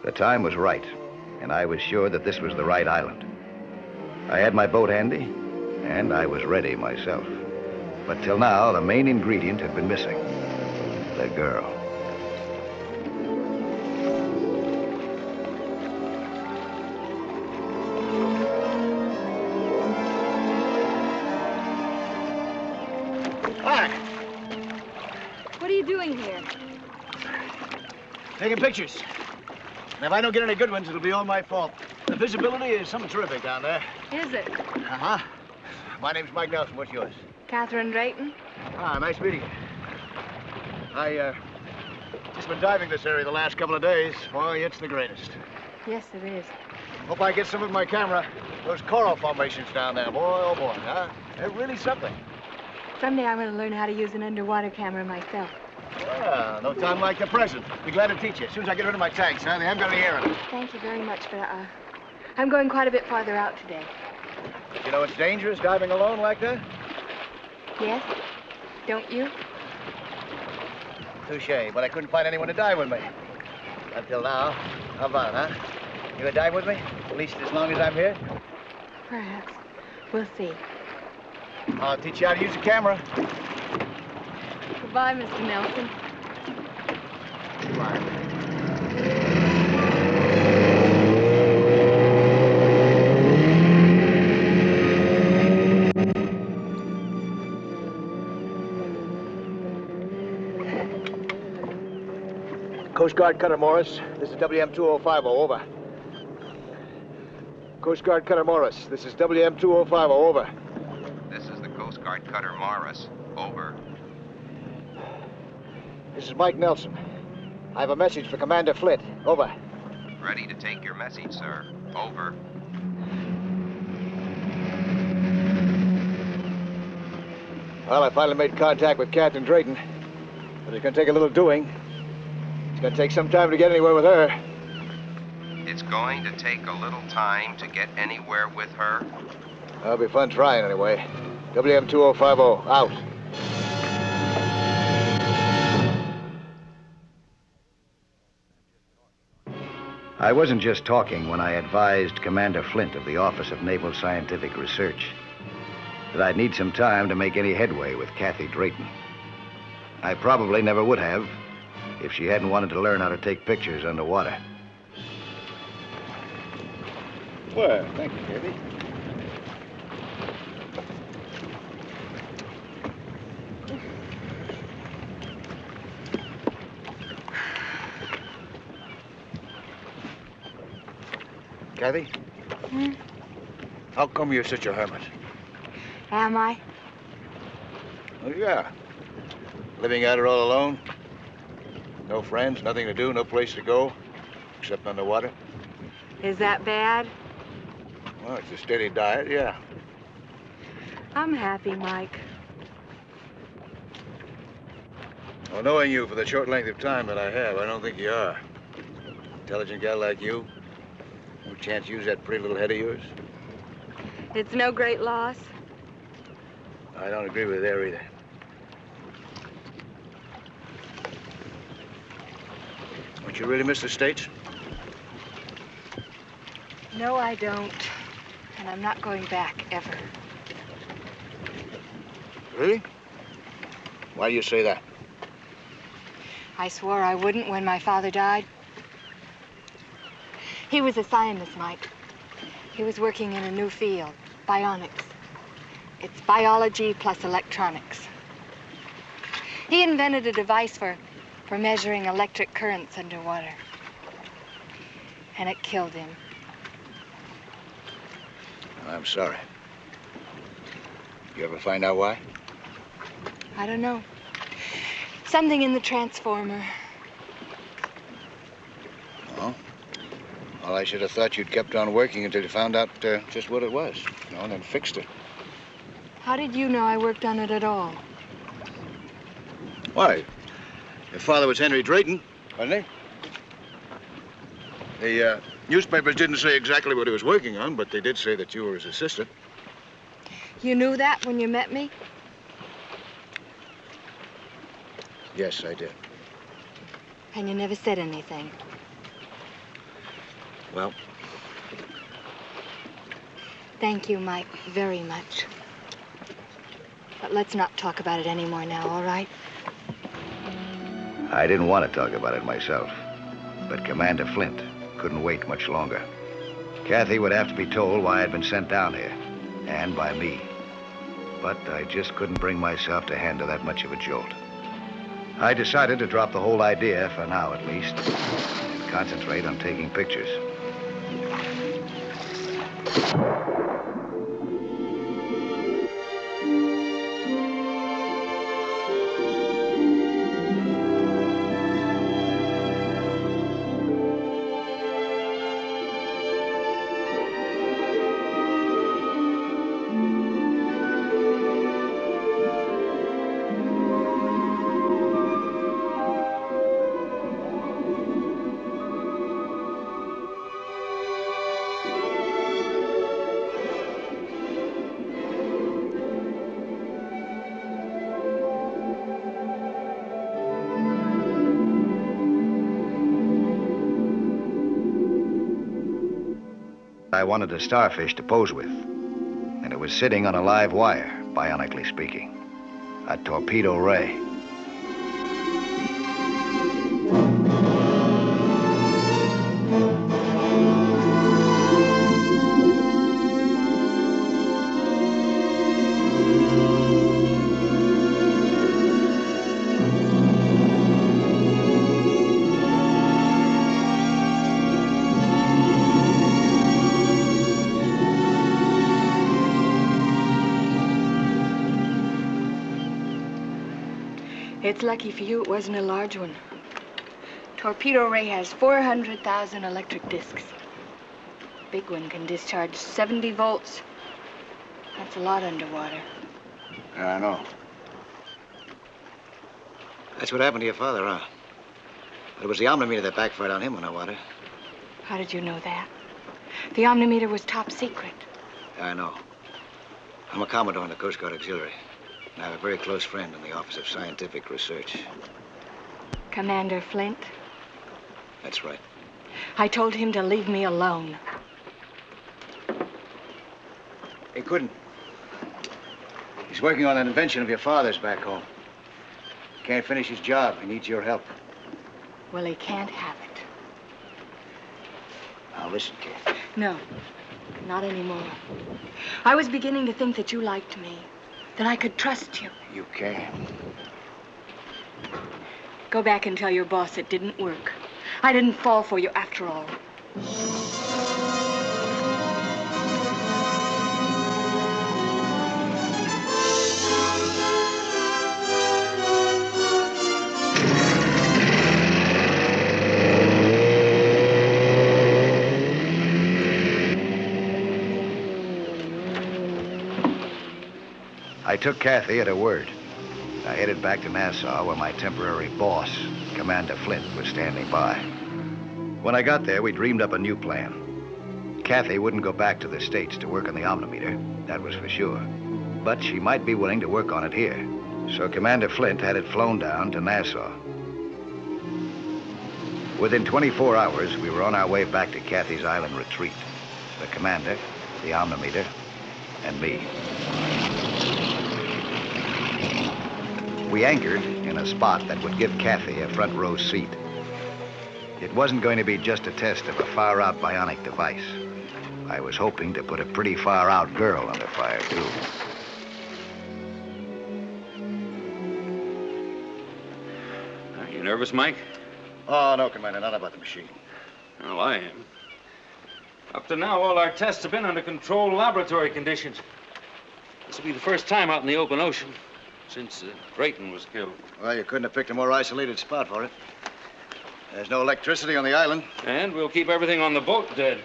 The time was right, and I was sure that this was the right island. I had my boat handy, and I was ready myself. But till now, the main ingredient had been missing. The girl. Hi. What are you doing here? Taking pictures. And if I don't get any good ones, it'll be all my fault. The visibility is something terrific down there. Is it? Uh-huh. My name's Mike Nelson. What's yours? Catherine Drayton? Ah, nice meeting you. I, just been diving this area the last couple of days. Boy, it's the greatest. Yes, it is. Hope I get some of my camera. Those coral formations down there, boy, oh boy, huh? They're really something. Someday I'm going to learn how to use an underwater camera myself. Well, no time like the present. Be glad to teach you. As soon as I get rid of my tanks, huh? They haven't got any air in them. Thank you very much, but I'm going quite a bit farther out today. You know it's dangerous diving alone like that? Yes? Don't you? Touché, but I couldn't find anyone to dive with me. Until now. How about it, huh? You gonna dive with me? At least as long as I'm here? Perhaps. We'll see. I'll teach you how to use a camera. Goodbye, Mr. Nelson. Goodbye. Coast Guard Cutter Morris. This is WM-2050. Over. Coast Guard Cutter Morris. This is WM-2050. Over. This is the Coast Guard Cutter Morris. Over. This is Mike Nelson. I have a message for Commander Flint. Over. Ready to take your message, sir. Over. Well, I finally made contact with Captain Drayton. But it's gonna take a little doing. It's gonna take some time to get anywhere with her. It's going to take a little time to get anywhere with her. That'll be fun trying anyway. WM-2050, out. I wasn't just talking when I advised Commander Flint of the Office of Naval Scientific Research that I'd need some time to make any headway with Kathy Drayton. I probably never would have if she hadn't wanted to learn how to take pictures underwater. Well, thank you, Kathy. Kathy? Hmm? How come you're such a hermit? Am I? Oh, yeah. Living out here all alone? No friends, nothing to do, no place to go, except underwater? Is that bad? Well, it's a steady diet, yeah. I'm happy, Mike. Well, knowing you for the short length of time that I have, I don't think you are. Intelligent gal like you? No chance to use that pretty little head of yours? It's no great loss. I don't agree with there either. Don't you really miss the States? No, I don't. And I'm not going back, ever. Really? Why do you say that? I swore I wouldn't when my father died. He was a scientist, Mike. He was working in a new field, Bionics. It's biology plus electronics. He invented a device for measuring electric currents underwater. And it killed him. I'm sorry. You ever find out why? I don't know. Something in the transformer. Oh? Well, I should have thought you'd kept on working until you found out just what it was, and then fixed it. How did you know I worked on it at all? Why? Your father was Henry Drayton, wasn't he? The newspapers didn't say exactly what he was working on, but they did say that you were his assistant. You knew that when you met me? Yes, I did. And you never said anything. Well, Thank you, Mike, very much. But let's not talk about it anymore now, all right? I didn't want to talk about it myself, but Commander Flint couldn't wait much longer. Kathy would have to be told why I'd been sent down here, and by me. But I just couldn't bring myself to handle that much of a jolt. I decided to drop the whole idea, for now at least, and concentrate on taking pictures. I wanted a starfish to pose with, and it was sitting on a live wire, bionically speaking. A torpedo ray. It's lucky for you it wasn't a large one. Torpedo ray has 400,000 electric discs. Big one can discharge 70 volts. That's a lot underwater. yeah, I know. That's what happened to your father, huh? But it was the omnimeter that backfired on him underwater. How did you know that? The omnimeter was top secret. Yeah, I know. I'm a Commodore in the Coast Guard Auxiliary. And I have a very close friend in the Office of Scientific Research. Commander Flint. That's right. I told him to leave me alone. He couldn't. He's working on an invention of your father's back home. He can't finish his job. He needs your help. Well, he can't have it. Now, listen, kid. No, not anymore. I was beginning to think that you liked me, that I could trust you. You can. Go back and tell your boss it didn't work. I didn't fall for you after all. I took Kathy at her word. I headed back to Nassau, where my temporary boss, Commander Flint, was standing by. When I got there, we dreamed up a new plan. Kathy wouldn't go back to the States to work on the omnimeter, that was for sure. But she might be willing to work on it here. So Commander Flint had it flown down to Nassau. Within 24 hours, we were on our way back to Kathy's island retreat. The commander, the omnimeter, and me. We anchored in a spot that would give Kathy a front row seat. It wasn't going to be just a test of a far-out bionic device. I was hoping to put a pretty far-out girl under fire, too. Are you nervous, Mike? Oh, no, Commander, not about the machine. Well, I am. Up to now, all our tests have been under controlled laboratory conditions. This will be the first time out in the open ocean since Drayton was killed. Well, you couldn't have picked a more isolated spot for it. There's no electricity on the island. And we'll keep everything on the boat dead.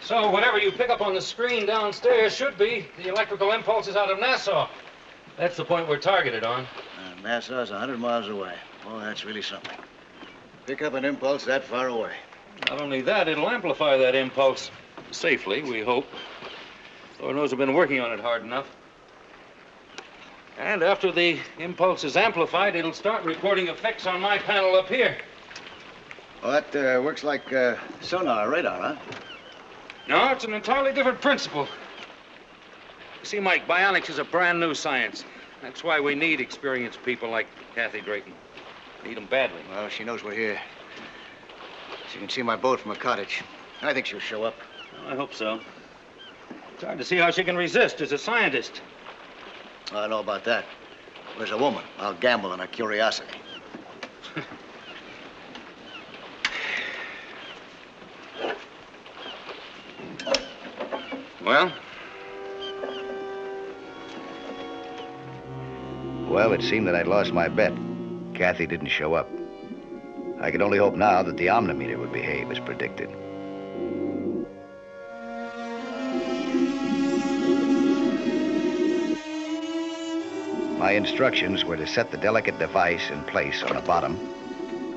So whatever you pick up on the screen downstairs should be the electrical impulses out of Nassau. That's the point we're targeted on. Nassau's 100 miles away. Oh, that's really something. Pick up an impulse that far away. Not only that, it'll amplify that impulse. Safely, we hope. Lord knows we've been working on it hard enough. And after the impulse is amplified, it'll start recording effects on my panel up here. Well, that works like sonar radar, huh? No, it's an entirely different principle. You see, Mike, Bionics is a brand new science. That's why we need experienced people like Kathy Drayton. Need them badly. Well, she knows we're here. She can see my boat from a cottage. I think she'll show up. Well, I hope so. It's hard to see how she can resist as a scientist. I don't know about that. Well, as a woman, I'll gamble on her curiosity. Well? Well, it seemed that I'd lost my bet. Kathy didn't show up. I could only hope now that the omnimeter would behave as predicted. My instructions were to set the delicate device in place on the bottom,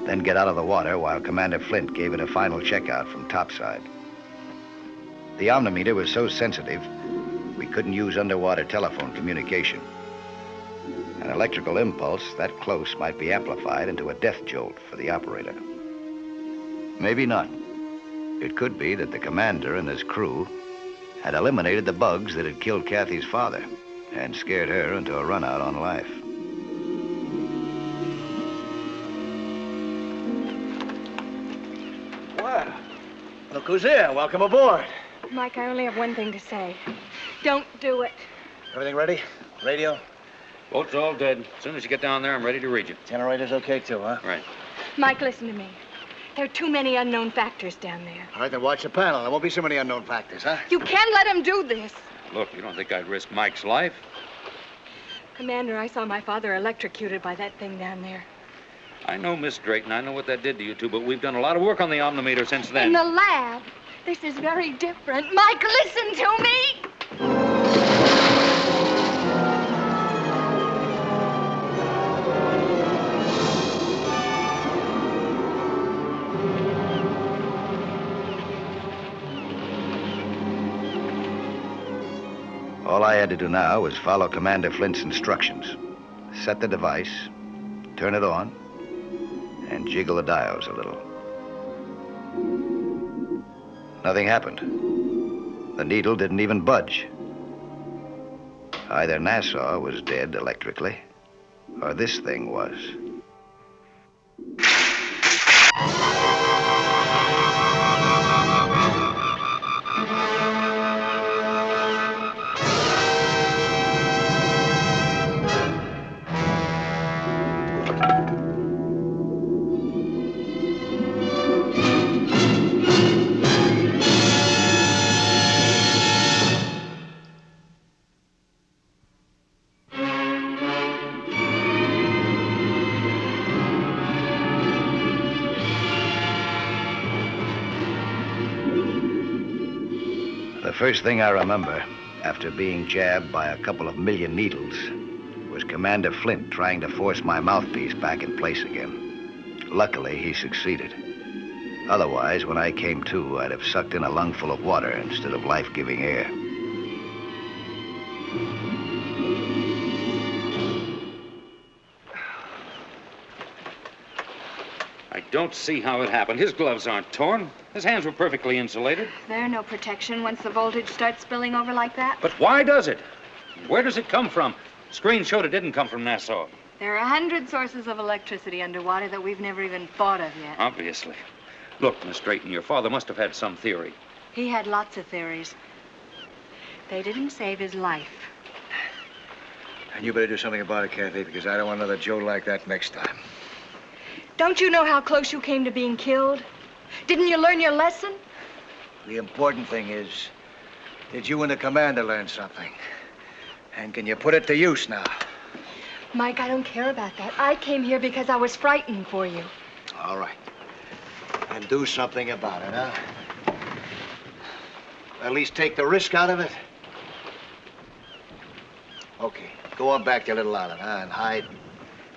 then get out of the water while Commander Flint gave it a final checkout from topside. The omnimeter was so sensitive, we couldn't use underwater telephone communication. An electrical impulse that close might be amplified into a death jolt for the operator. Maybe not. It could be that the commander and his crew had eliminated the bugs that had killed Kathy's father and scared her into a run out on life. Well, look who's here. Welcome aboard. Mike, I only have one thing to say. Don't do it. Everything ready? Radio? Boat's all dead. As soon as you get down there, I'm ready to read you. Generator's okay, too, huh? Right. Mike, listen to me. There are too many unknown factors down there. All right, then watch the panel. There won't be so many unknown factors, huh? You can't let him do this. Look, you don't think I'd risk Mike's life? Commander, I saw my father electrocuted by that thing down there. I know, Miss Drayton. I know what that did to you, too, but we've done a lot of work on the omnimeter since then. In the lab. This is very different. Mike, listen to me! All I had to do now was follow Commander Flint's instructions. Set the device, turn it on, and jiggle the dials a little. Nothing happened. The needle didn't even budge. Either Nassau was dead electrically, or this thing was. The first thing I remember, after being jabbed by a couple of million needles, was Commander Flint trying to force my mouthpiece back in place again. Luckily, he succeeded. Otherwise, when I came to, I'd have sucked in a lungful of water instead of life-giving air. I don't see how it happened. His gloves aren't torn. His hands were perfectly insulated. They're no protection once the voltage starts spilling over like that. But why does it? Where does it come from? Screen showed it didn't come from Nassau. There are 100 sources of electricity underwater that we've never even thought of yet. Obviously. Look, Miss Drayton, your father must have had some theory. He had lots of theories. They didn't save his life. And you better do something about it, Kathy, because I don't want another Joe like that next time. Don't you know how close you came to being killed? Didn't you learn your lesson? The important thing is, did you and the commander learn something? And can you put it to use now? Mike, I don't care about that. I came here because I was frightened for you. All right. And do something about it, huh? At least take the risk out of it. Okay, go on back to your little island, huh, and hide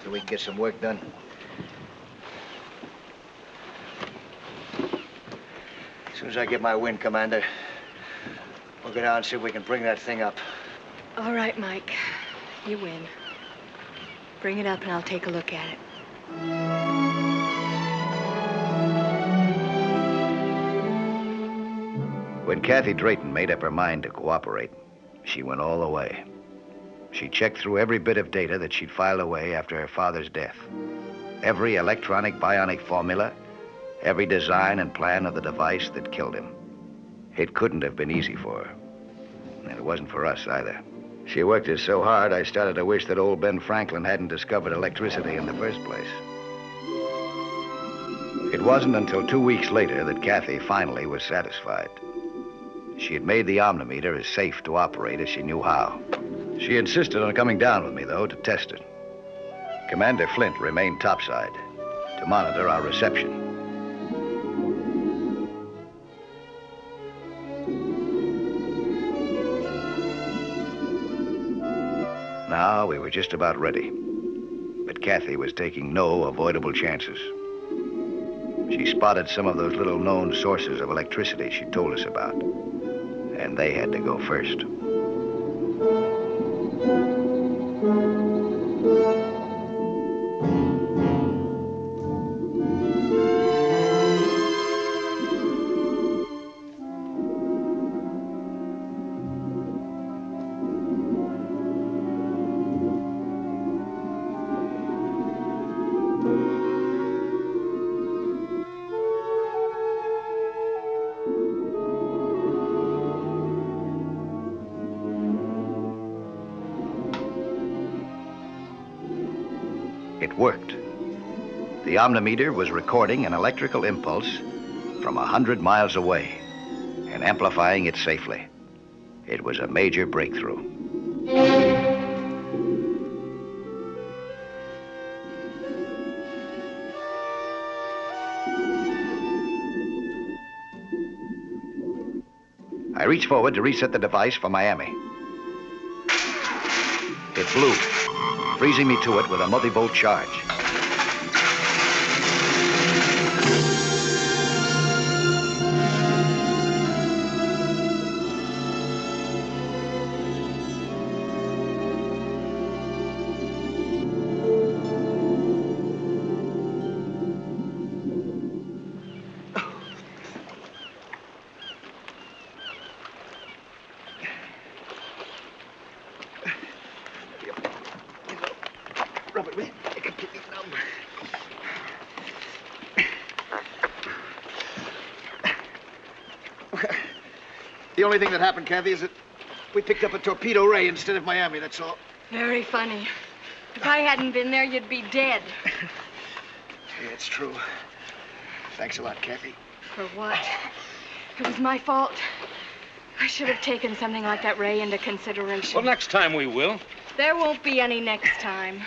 so we can get some work done. As soon as I get my wind, Commander, we'll go down and see if we can bring that thing up. All right, Mike. You win. Bring it up and I'll take a look at it. When Kathy Drayton made up her mind to cooperate, she went all the way. She checked through every bit of data that she'd filed away after her father's death. Every electronic bionic formula, every design and plan of the device that killed him. It couldn't have been easy for her. And it wasn't for us either. She worked it so hard, I started to wish that old Ben Franklin hadn't discovered electricity in the first place. It wasn't until 2 weeks later that Kathy finally was satisfied. She had made the omnimeter as safe to operate as she knew how. She insisted on coming down with me, though, to test it. Commander Flint remained topside to monitor our reception. Now we were just about ready, but Kathy was taking no avoidable chances. She spotted some of those little known sources of electricity she told us about, and they had to go first. It worked. The omnimeter was recording an electrical impulse from 100 miles away and amplifying it safely. It was a major breakthrough. I reached forward to reset the device for Miami. It blew, freezing me to it with a multi-volt charge. Rub it, will you? You're completely numb. The only thing that happened, Kathy, is that we picked up a torpedo ray instead of Miami, that's all. Very funny. If I hadn't been there, you'd be dead. Yeah, it's true. Thanks a lot, Kathy. For what? It was my fault. I should have taken something like that ray into consideration. Well, next time we will. There won't be any next time.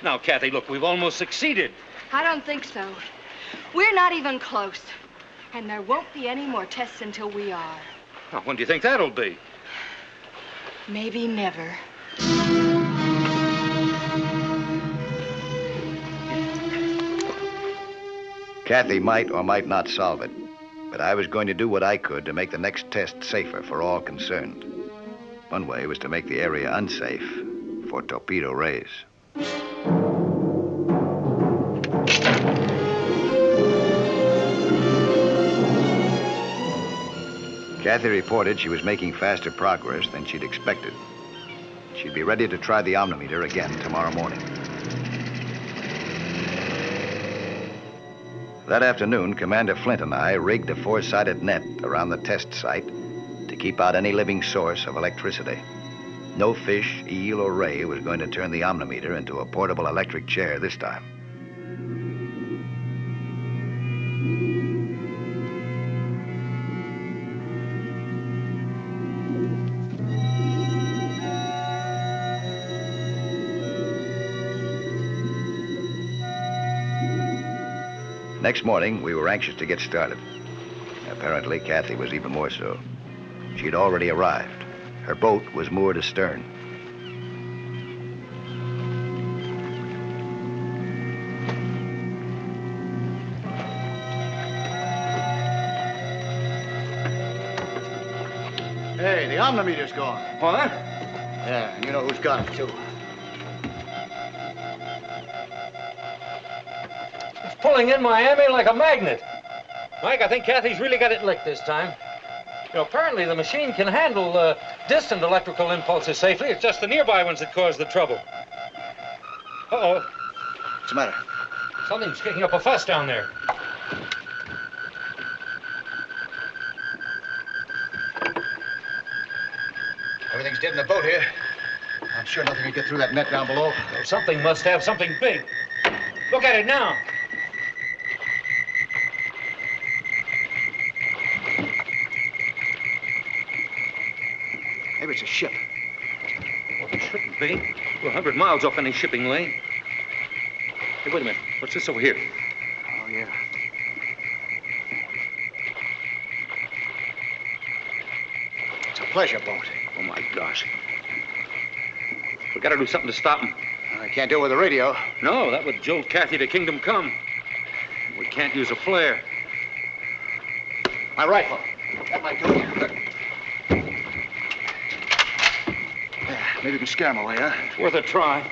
Now, Kathy, look, we've almost succeeded. I don't think so. We're not even close. And there won't be any more tests until we are. Now, when do you think that'll be? Maybe never. Kathy might or might not solve it, but I was going to do what I could to make the next test safer for all concerned. One way was to make the area unsafe for torpedo rays. Kathy reported she was making faster progress than she'd expected. She'd be ready to try the omnimeter again tomorrow morning. That afternoon, Commander Flint and I rigged a four-sided net around the test site to keep out any living source of electricity. No fish, eel, or ray was going to turn the omnimeter into a portable electric chair this time. Next morning, we were anxious to get started. Apparently, Kathy was even more so. She had already arrived. Her boat was moored astern. Hey, the omnimeter's gone. What? Yeah, and you know who's got it, too. It's pulling in Miami like a magnet. Mike, I think Kathy's really got it licked this time. You know, apparently the machine can handle distant electrical impulses safely. It's just the nearby ones that cause the trouble. Uh-oh. What's the matter? Something's kicking up a fuss down there. Everything's dead in the boat here. I'm sure nothing can get through that net down below. Well, something must have something big. Look at it now. Maybe it's a ship. Well, it shouldn't be. We're 100 miles off any shipping lane. Hey, wait a minute. What's this over here? Oh, yeah. It's a pleasure boat. Oh, my gosh. We gotta do something to stop him. I can't do it with the radio. No, that would jolt Kathy to Kingdom Come. We can't use a flare. My rifle. That might do it. Yeah, maybe we can scare him away, huh? It's worth a try.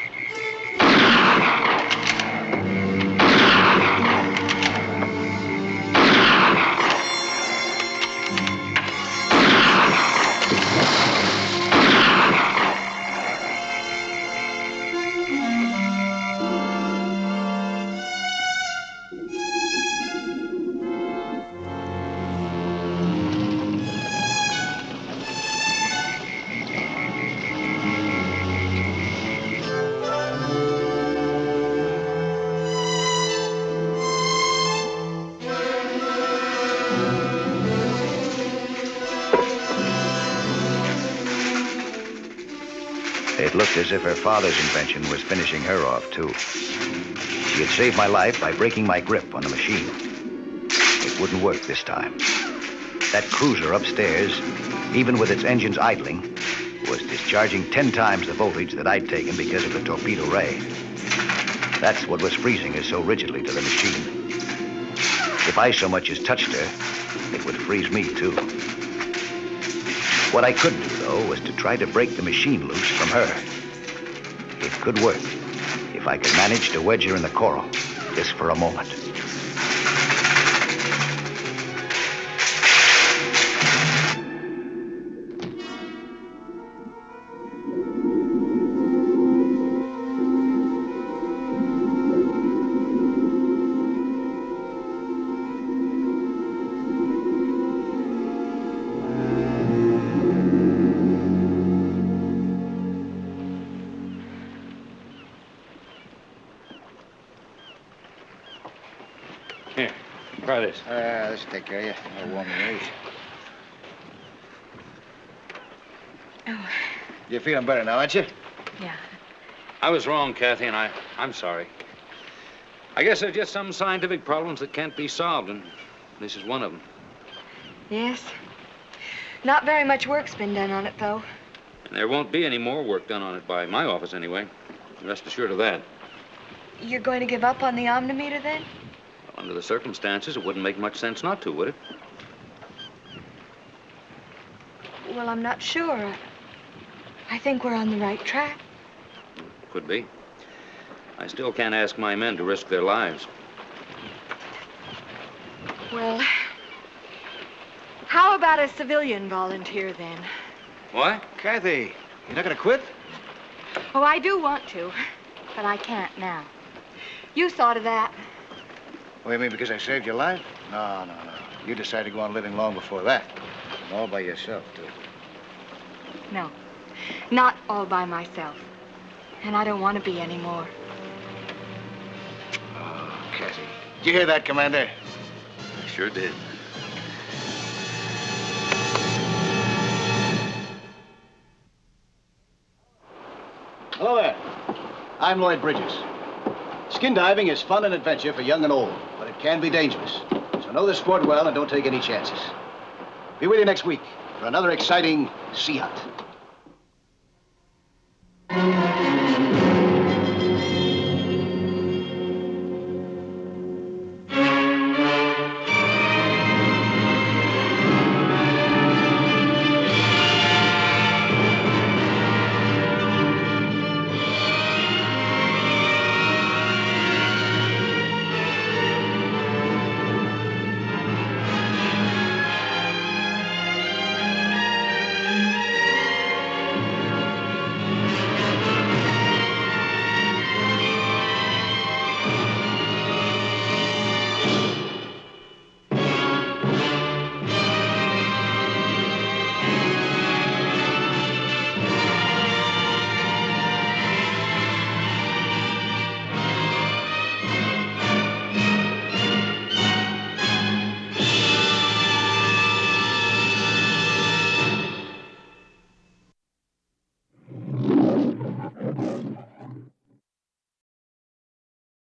It looked as if her father's invention was finishing her off, too. She had saved my life by breaking my grip on the machine. It wouldn't work this time. That cruiser upstairs, even with its engines idling, was discharging 10 times the voltage that I'd taken because of the torpedo ray. That's what was freezing her so rigidly to the machine. If I so much as touched her, it would freeze me, too. What I could do, though, was to try to break the machine loose from her. It could work if I could manage to wedge her in the coral, just for a moment. Here, try this. This will take care of you. I'll warm your ears. Oh, You're feeling better now, aren't you? yeah. I was wrong, Kathy, and I'm sorry. I guess there's just some scientific problems that can't be solved, and this is one of them. Yes. Not very much work's been done on it, though. And there won't be any more work done on it by my office, anyway. Rest assured of that. You're going to give up on the omnimeter, then? Under the circumstances, it wouldn't make much sense not to, would it? Well, I'm not sure. I think we're on the right track. Could be. I still can't ask my men to risk their lives. Well, how about a civilian volunteer, then? What? Kathy, you're not going to quit? Oh, I do want to, but I can't now. You thought of that. Oh, you mean because I saved your life? No. You decided to go on living long before that. And all by yourself, too. No, not all by myself. And I don't want to be anymore. Oh, Kathy. Did you hear that, Commander? I sure did. Hello there. I'm Lloyd Bridges. Skin diving is fun and adventure for young and old, but it can be dangerous. So know the sport well and don't take any chances. Be with you next week. for another exciting sea hunt.